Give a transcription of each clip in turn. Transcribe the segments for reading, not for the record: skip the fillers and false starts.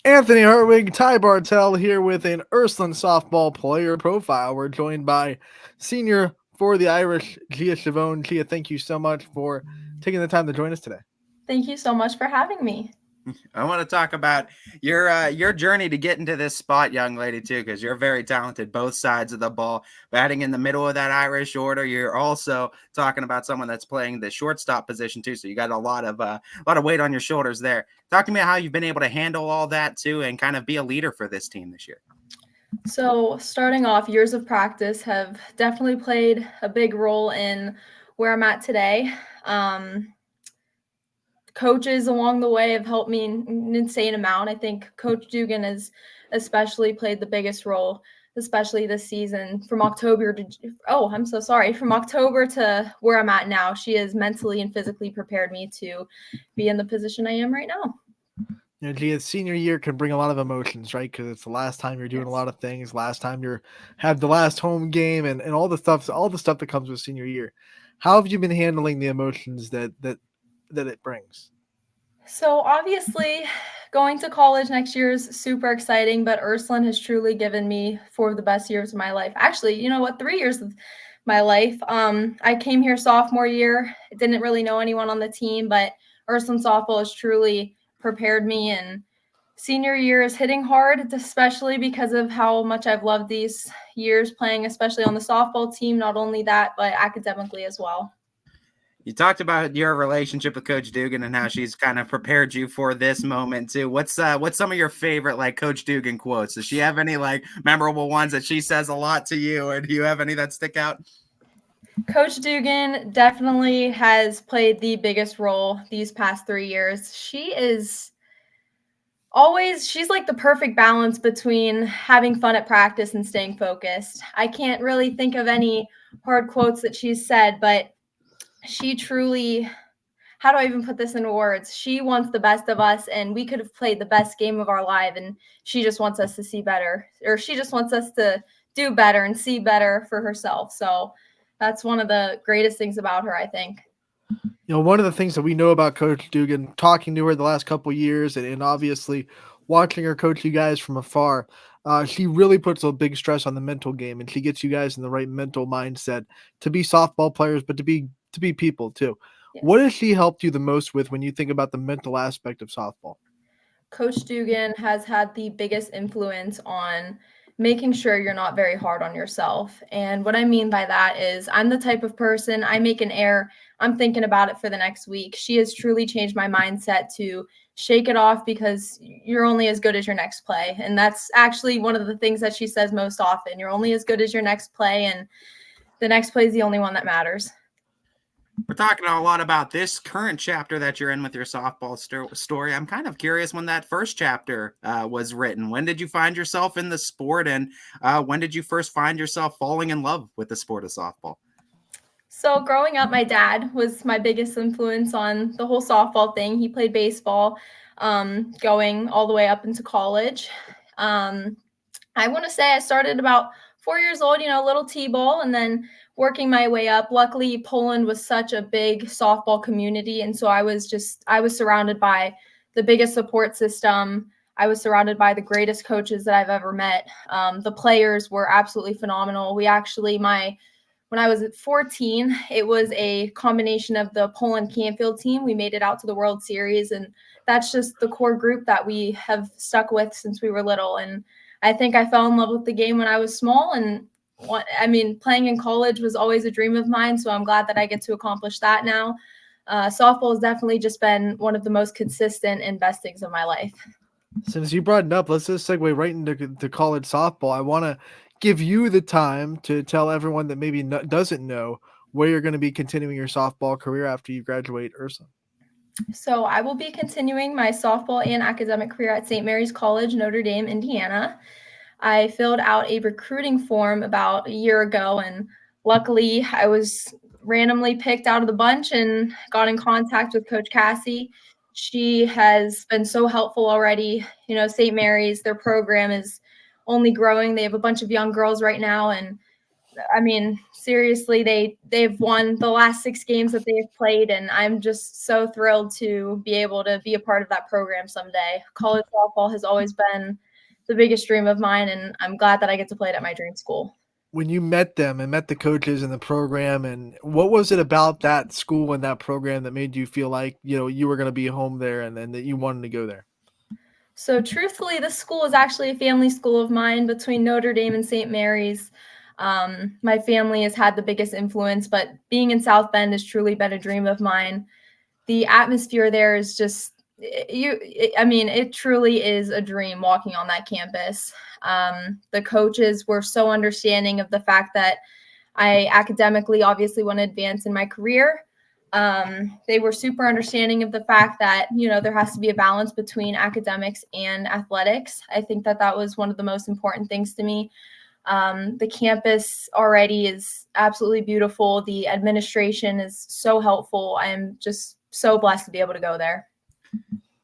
Anthony Hartwig, Ty Bartell here with an Ursuline softball player profile. We're joined by senior for the Irish, Gia Schiavone. Gia, thank you so much for taking the time to join us today. Thank you so much for having me. I want to talk about your journey to get into this spot, young lady, too, because you're very talented, both sides of the ball. Batting in the middle of that Irish order, you're also talking about someone that's playing the shortstop position too. So you got a lot of weight on your shoulders there. Talk to me how you've been able to handle all that too, and kind of be a leader for this team this year. So, starting off, years of practice have definitely played a big role in where I'm at today. Um, Coaches along the way have helped me an insane amount. I think Coach Dugan has especially played the biggest role, especially this season. I'm so sorry, from October to where I'm at now, she has mentally and physically prepared me to be in the position I am right now. Gia's senior year can bring a lot of emotions, right? Because it's the last time you're doing a Yes. lot of things, last time you're have the last home game, and all the stuff that comes with senior year. How have you been handling the emotions that it brings? So obviously, going to college next year is super exciting, but Ursuline has truly given me four of the best years of my life. Actually, you know what? 3 years of my life. I came here sophomore year. Didn't really know anyone on the team, but Ursuline softball has truly prepared me. And senior year is hitting hard, especially because of how much I've loved these years playing, especially on the softball team. Not only that, but academically as well. You talked about your relationship with Coach Dugan and how she's kind of prepared you for this moment too. What's some of your favorite like Coach Dugan quotes? Does she have any like memorable ones that she says a lot to you, or do you have any that stick out? Coach Dugan definitely has played the biggest role these past 3 years. She's like the perfect balance between having fun at practice and staying focused. I can't really think of any hard quotes that she's said, but she truly, how do I even put this into words? She wants the best of us, and we could have played the best game of our life, and she just wants us to see better, or she just wants us to do better and see better for herself. So that's one of the greatest things about her, I think. One of the things that we know about Coach Dugan, talking to her the last couple years, and obviously watching her coach you guys from afar, she really puts a big stress on the mental game, and she gets you guys in the right mental mindset to be softball players, but to be people too. What Yes. has she helped you the most with when you think about the mental aspect of softball? Coach Dugan has had the biggest influence on making sure you're not very hard on yourself. And what I mean by that is, I'm the type of person, I make an error, I'm thinking about it for the next week. She has truly changed my mindset to shake it off because you're only as good as your next play. And that's actually one of the things that she says most often. You're only as good as your next play, and the next play is the only one that matters. We're talking a lot about this current chapter that you're in with your softball story. I'm kind of curious when that first chapter was written. When did you find yourself in the sport, and when did you first find yourself falling in love with the sport of softball? So growing up, my dad was my biggest influence on the whole softball thing. He played baseball, going all the way up into college. Um, I want to say I started about 4 years old, little t-ball, and then working my way up. Luckily, Poland was such a big softball community, and so I was surrounded by the biggest support system. I was surrounded by the greatest coaches that I've ever met. The players were absolutely phenomenal. We actually my When I was at 14, it was a combination of the Poland Canfield team. We made it out to the World Series, and that's just the core group that we have stuck with since we were little. And I think I fell in love with the game when I was small. And playing in college was always a dream of mine. So I'm glad that I get to accomplish that now. Softball has definitely just been one of the most consistent and best things of my life. Since you brought it up, let's just segue right into college softball. I want to give you the time to tell everyone that maybe doesn't know where you're going to be continuing your softball career after you graduate Ursa. So I will be continuing my softball and academic career at St. Mary's College, Notre Dame, Indiana. I filled out a recruiting form about a year ago, and luckily I was randomly picked out of the bunch and got in contact with Coach Cassie. She has been so helpful already. St. Mary's, their program is only growing. They have a bunch of young girls right now, and I mean, seriously, they've won the last 6 games that they've played, and I'm just so thrilled to be able to be a part of that program someday. College softball has always been the biggest dream of mine, and I'm glad that I get to play it at my dream school. When you met them and met the coaches and the program, and what was it about that school and that program that made you feel like, you were going to be home there and that you wanted to go there? So truthfully, this school is actually a family school of mine between Notre Dame and St. Mary's. My family has had the biggest influence, but being in South Bend has truly been a dream of mine. The atmosphere there is just it truly is a dream walking on that campus. The coaches were so understanding of the fact that I academically obviously want to advance in my career. They were super understanding of the fact that, there has to be a balance between academics and athletics. I think that that was one of the most important things to me. The campus already is absolutely beautiful. The administration is so helpful. I'm just so blessed to be able to go there.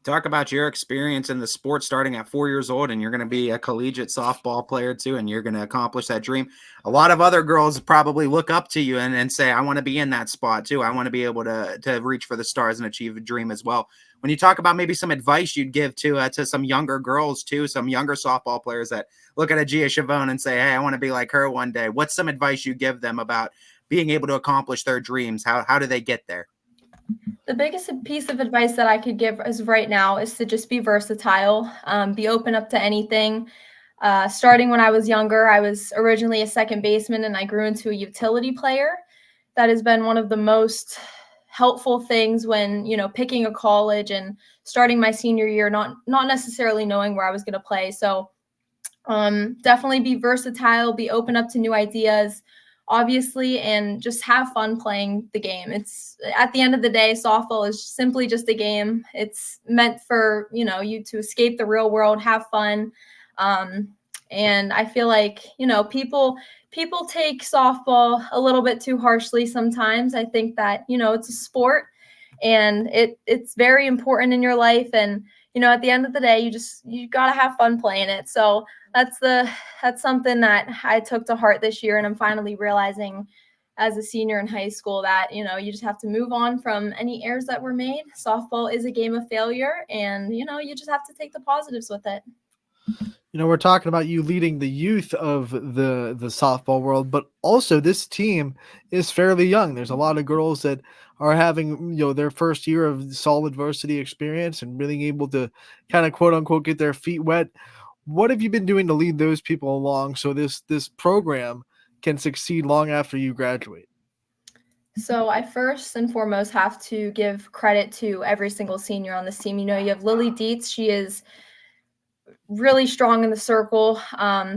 Talk about your experience in the sport starting at 4 years old, and you're going to be a collegiate softball player too, and you're going to accomplish that dream. A lot of other girls probably look up to you and say, I want to be in that spot too. I want to be able to reach for the stars and achieve a dream as well. When you talk about maybe some advice you'd give to some younger girls too, some younger softball players that look at a Gia Schiavone and say, hey, I want to be like her one day. What's some advice you give them about being able to accomplish their dreams? How do they get there? The biggest piece of advice that I could give as of right now is to just be versatile, be open up to anything. Starting when I was younger, I was originally a second baseman and I grew into a utility player. That has been one of the most helpful things when, picking a college and starting my senior year, not necessarily knowing where I was going to play. So definitely be versatile, be open up to new ideas, obviously, and just have fun playing the game. It's at the end of the day, softball is simply just a game. It's meant for, you to escape the real world, have fun. And I feel like, people take softball a little bit too harshly sometimes. I think that, it's a sport and it's very important in your life. And, at the end of the day, you got to have fun playing it. So that's something that I took to heart this year. And I'm finally realizing as a senior in high school that, you just have to move on from any errors that were made. Softball is a game of failure and, you just have to take the positives with it. We're talking about you leading the youth of the softball world, but also this team is fairly young. There's a lot of girls that are having, their first year of solid varsity experience and being able to kind of quote unquote get their feet wet. What have you been doing to lead those people along so this program can succeed long after you graduate? So I first and foremost have to give credit to every single senior on this team. You have Lily Dietz. She is really strong in the circle.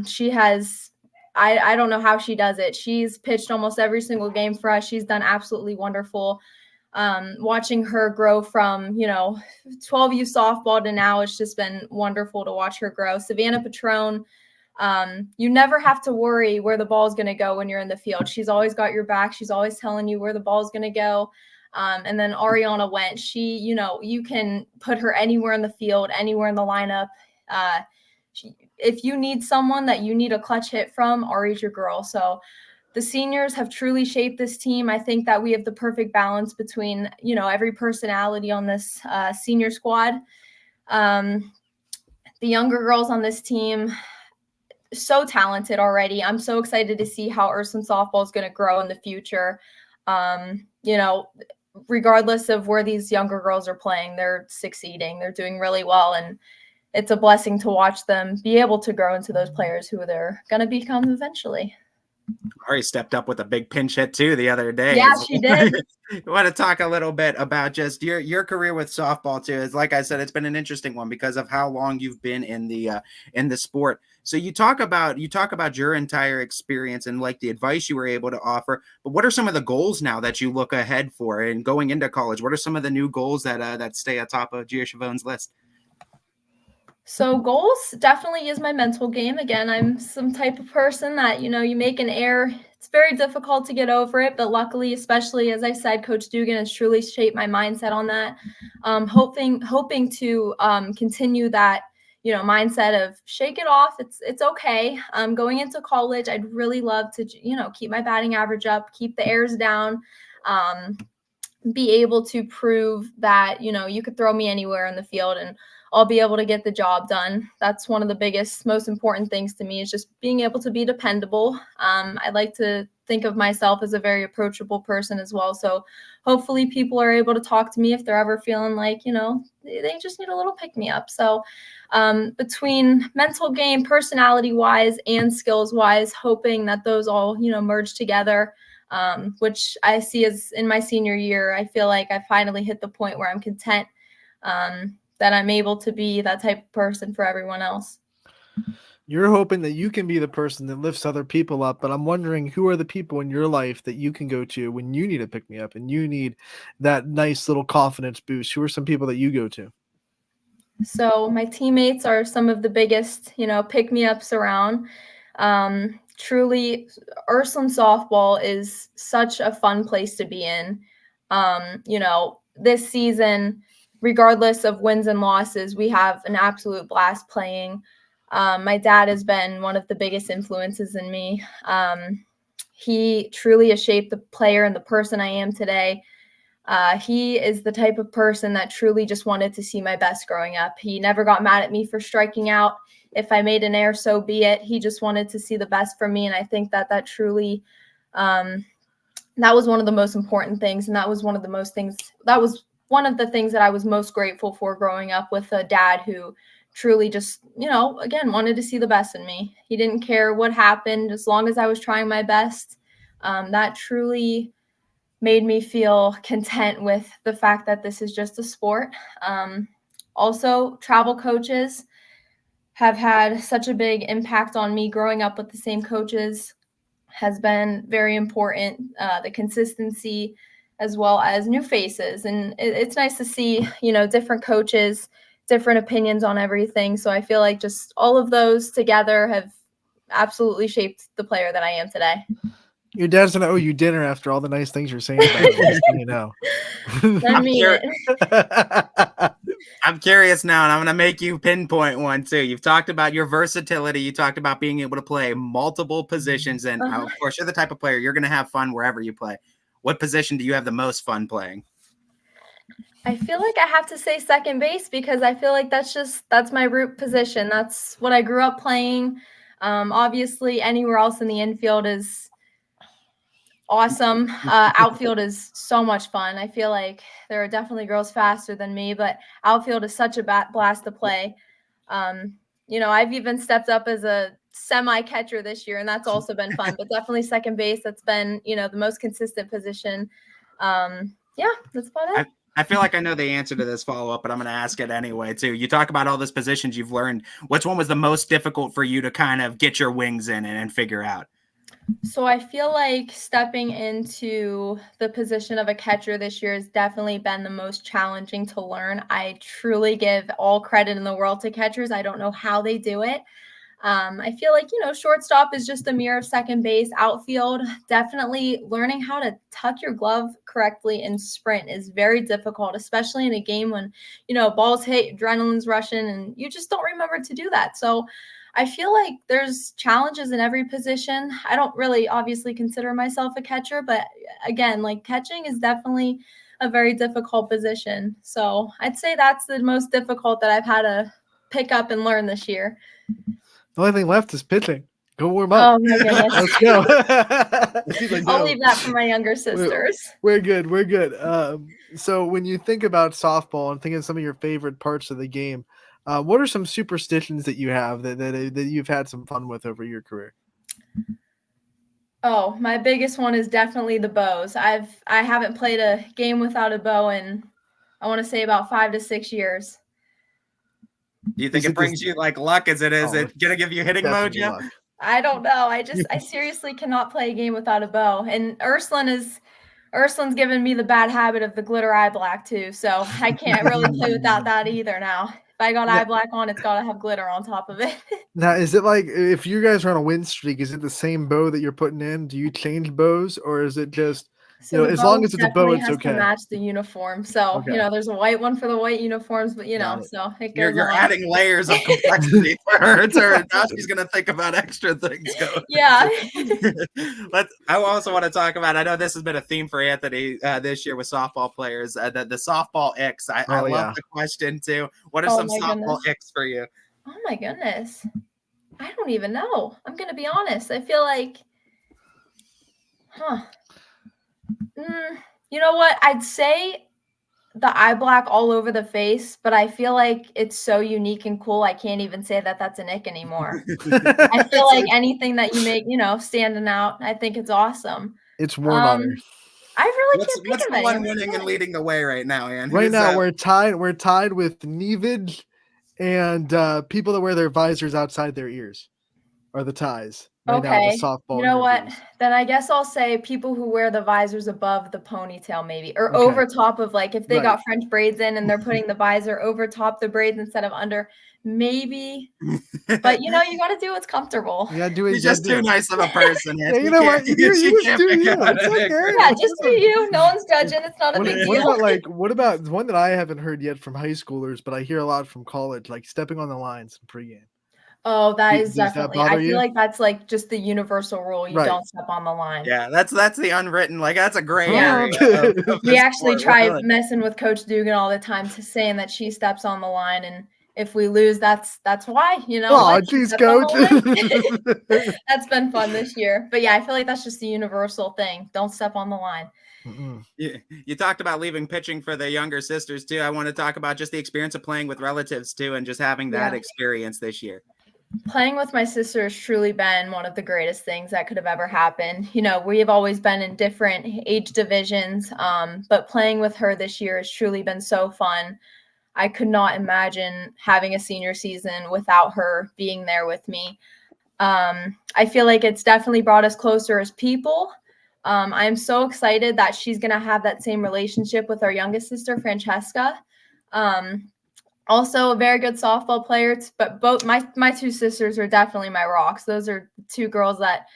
She has, I don't know how she does it. She's pitched almost every single game for us. She's done absolutely wonderful. Watching her grow from, 12U softball to now, it's just been wonderful to watch her grow. Savannah Patrone, you never have to worry where the ball is going to go when you're in the field. She's always got your back. She's always telling you where the ball is going to go. And then Ariana Went, she, you can put her anywhere in the field, anywhere in the lineup. If you need someone that you need a clutch hit from, Ari's your girl. So the seniors have truly shaped this team. I think that we have the perfect balance between, every personality on this senior squad. The younger girls on this team, so talented already. I'm so excited to see how Ursuline softball is going to grow in the future. Regardless of where these younger girls are playing, they're succeeding. They're doing really well. And it's a blessing to watch them be able to grow into those players who they're going to become eventually. Ari stepped up with a big pinch hit too the other day. Yeah, she did. I want to talk a little bit about just your career with softball too. Is like I said, it's been an interesting one because of how long you've been in the sport. So you talk about your entire experience and like the advice you were able to offer. But what are some of the goals now that you look ahead for and going into college? What are some of the new goals that stay atop of Gia Schiavone's list? So goals definitely is my mental game. Again, I'm some type of person that, you make an error. It's very difficult to get over it. But luckily, especially as I said, Coach Dugan has truly shaped my mindset on that. Hoping to continue that, mindset of shake it off. It's okay. Going into college, I'd really love to, keep my batting average up, keep the errors down, be able to prove that, you could throw me anywhere in the field and I'll be able to get the job done. That's one of the biggest, most important things to me, is just being able to be dependable. I like to think of myself as a very approachable person as well. So hopefully people are able to talk to me if they're ever feeling like, they just need a little pick me up. So between mental game, personality wise, and skills wise, hoping that those all, merge together. Which I see as in my senior year. I feel like I finally hit the point where I'm content, that I'm able to be that type of person for everyone else. You're hoping that you can be the person that lifts other people up, but I'm wondering, who are the people in your life that you can go to when you need a pick me up and you need that nice little confidence boost? Who are some people that you go to? So my teammates are some of the biggest, pick me ups around. Truly, Ursuline softball is such a fun place to be in. This season, regardless of wins and losses, we have an absolute blast playing. My dad has been one of the biggest influences in me. He truly has shaped the player and the person I am today. He is the type of person that truly just wanted to see my best growing up. He never got mad at me for striking out. If I made an error, so be it. He just wanted to see the best for me. And I think that truly, that was one of the most important things. And that was one of the things that I was most grateful for growing up with a dad who truly just, again, wanted to see the best in me. He didn't care what happened as long as I was trying my best. That truly made me feel content with the fact that this is just a sport. Also, travel coaches have had such a big impact on me. Growing up with the same coaches has been very important. The consistency, as well as new faces. And it's nice to see, different coaches, different opinions on everything. So I feel like just all of those together have absolutely shaped the player that I am today. Your dad's gonna owe you dinner after all the nice things you're saying about him. I mean it. I'm curious now, and I'm going to make you pinpoint one too. You've talked about your versatility. You talked about being able to play multiple positions. And of course, you're the type of player, you're going to have fun wherever you play. What position do you have the most fun playing? I feel like I have to say second base, because I feel like that's my root position. That's what I grew up playing. Obviously, anywhere else in the infield is awesome. Outfield is so much fun. I feel like there are definitely girls faster than me, but outfield is such a blast to play. I've even stepped up as a semi-catcher this year, and that's also been fun. But definitely second base, that's been, the most consistent position. Yeah, that's about it. I feel like I know the answer to this follow-up, but I'm going to ask it anyway, too. You talk about all those positions you've learned. Which one was the most difficult for you to kind of get your wings in and figure out? So I feel like stepping into the position of a catcher this year has definitely been the most challenging to learn. I truly give all credit in the world to catchers. I don't know how they do it. I feel like, shortstop is just a mirror of second base. Outfield, definitely learning how to tuck your glove correctly and sprint is very difficult, especially in a game when, balls hit, adrenaline's rushing, and you just don't remember to do that. So I feel like there's challenges in every position. I don't really obviously consider myself a catcher, but again, like, catching is definitely a very difficult position. So I'd say that's the most difficult that I've had to pick up and learn this year. The only thing left is pitching. Go warm up. Oh my goodness. Let's go. I'll leave that for my younger sisters. We're good. We're good. So when you think about softball and think of some of your favorite parts of the game, what are some superstitions that you have that you've had some fun with over your career? Oh, my biggest one is definitely the bows. I haven't played a game without a bow in, I want to say, about 5 to 6 years. Do you think it brings you like luck? Is it gonna give you hitting mojo? Luck. I don't know. I seriously cannot play a game without a bow. And Ursuline's given me the bad habit of the glitter eye black too. So I can't really play without that either now. If I got eye black on, it's gotta have glitter on top of it. Now, is it like, if you guys are on a win streak, is it the same bow that you're putting in? Do you change bows, or is it just So the as bow long as it's a bow, definitely it's has to okay. match the uniform. So, Okay. there's a white one for the white uniforms, but Got it. so it You're goes on. adding layers of complexity for her. Now she's gonna think about extra things going. Yeah. I also want to talk about. I know this has been a theme for Anthony this year with softball players. The softball icks. I love the question too. What are some softball icks for you? Oh my goodness, I don't even know. I'm gonna be honest. I feel like, you know what? I'd say the eye black all over the face, but I feel like it's so unique and cool. I can't even say that that's an ick anymore. I feel like anything that you make, standing out, I think it's awesome. It's worn on her. I really can't think What's of the one any. winning and leading the way right now, Ann? Right now, we're tied. We're tied with Nevid and people that wear their visors outside their ears are the ties. Right now, the softball. You know what? Then I guess I'll say people who wear the visors above the ponytail, maybe, or over top of, like, if they got French braids in and they're putting the visor over top the braids instead of under, maybe. But you got to do what's comfortable. Yeah, do it. You're just too nice of a person. Yeah, you know what? You just do you. It's okay. Yeah, just do you. No one's judging. It's not a big deal. What about one that I haven't heard yet from high schoolers, but I hear a lot from college, like stepping on the lines in pregame? Oh, that is definitely. I feel like that's like just the universal rule. You don't step on the line. Yeah, that's the unwritten. Like, that's a gray area. We actually try messing with Coach Dugan all the time, saying that she steps on the line, and if we lose, that's why. Oh, geez, Coach. That's been fun this year. But yeah, I feel like that's just the universal thing. Don't step on the line. You talked about leaving pitching for the younger sisters too. I want to talk about just the experience of playing with relatives too, and just having that experience this year. Playing with my sister has truly been one of the greatest things that could have ever happened. We have always been in different age divisions, but playing with her this year has truly been so fun. I could not imagine having a senior season without her being there with me. I feel like it's definitely brought us closer as people. I'm so excited that she's going to have that same relationship with our youngest sister, Francesca. Also a very good softball player, but both my two sisters are definitely my rocks. Those are two girls that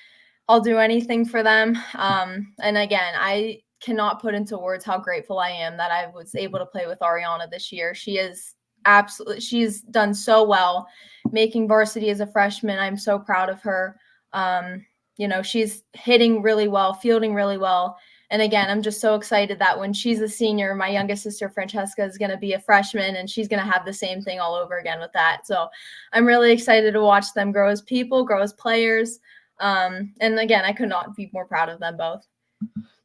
I'll do anything for them. And again, I cannot put into words how grateful I am that I was able to play with Ariana this year. She's done so well, making varsity as a freshman. I'm so proud of her. She's hitting really well, fielding really well. And again, I'm just so excited that when she's a senior, my youngest sister, Francesca, is going to be a freshman, and she's going to have the same thing all over again with that. So I'm really excited to watch them grow as people, grow as players. And again, I could not be more proud of them both.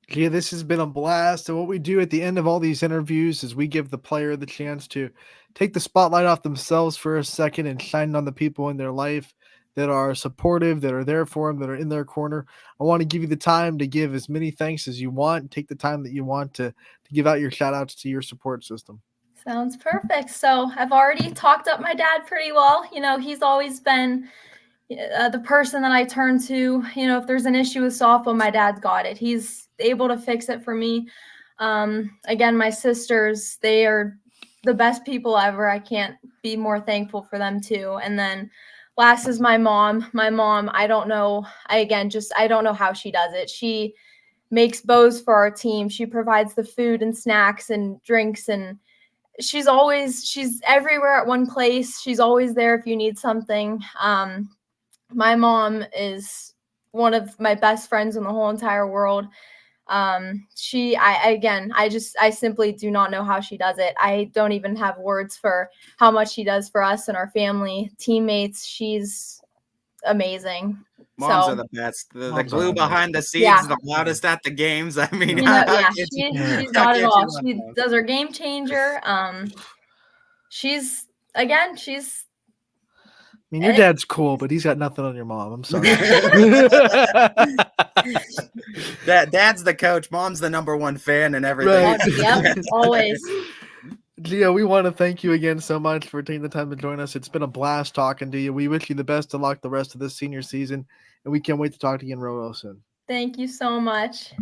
Yeah, this has been a blast. And what we do at the end of all these interviews is we give the player the chance to take the spotlight off themselves for a second and shine on the people in their life that are supportive, that are there for them, that are in their corner. I want to give you the time to give as many thanks as you want. Take the time that you want to give out your shout outs to your support system. Sounds perfect. So I've already talked up my dad pretty well. He's always been the person that I turn to. If there's an issue with softball, my dad's got it. He's able to fix it for me. Again, my sisters, they are the best people ever. I can't be more thankful for them too. And then last is my mom. My mom, I don't know. I don't know how she does it. She makes bows for our team. She provides the food and snacks and drinks, and she's everywhere at one place. She's always there if you need something. My mom is one of my best friends in the whole entire world. I simply do not know how she does it. I don't even have words for how much she does for us and our family, teammates. She's amazing. Moms are the best. The glue behind the scenes, the loudest at the games. I mean, she's got it all. She does her game changer. I mean, your dad's cool, but he's got nothing on your mom. I'm sorry. Dad's the coach. Mom's the number one fan and everything. Right. Yep, always. Gia, we want to thank you again so much for taking the time to join us. It's been a blast talking to you. We wish you the best of luck the rest of this senior season, and we can't wait to talk to you in real soon. Thank you so much.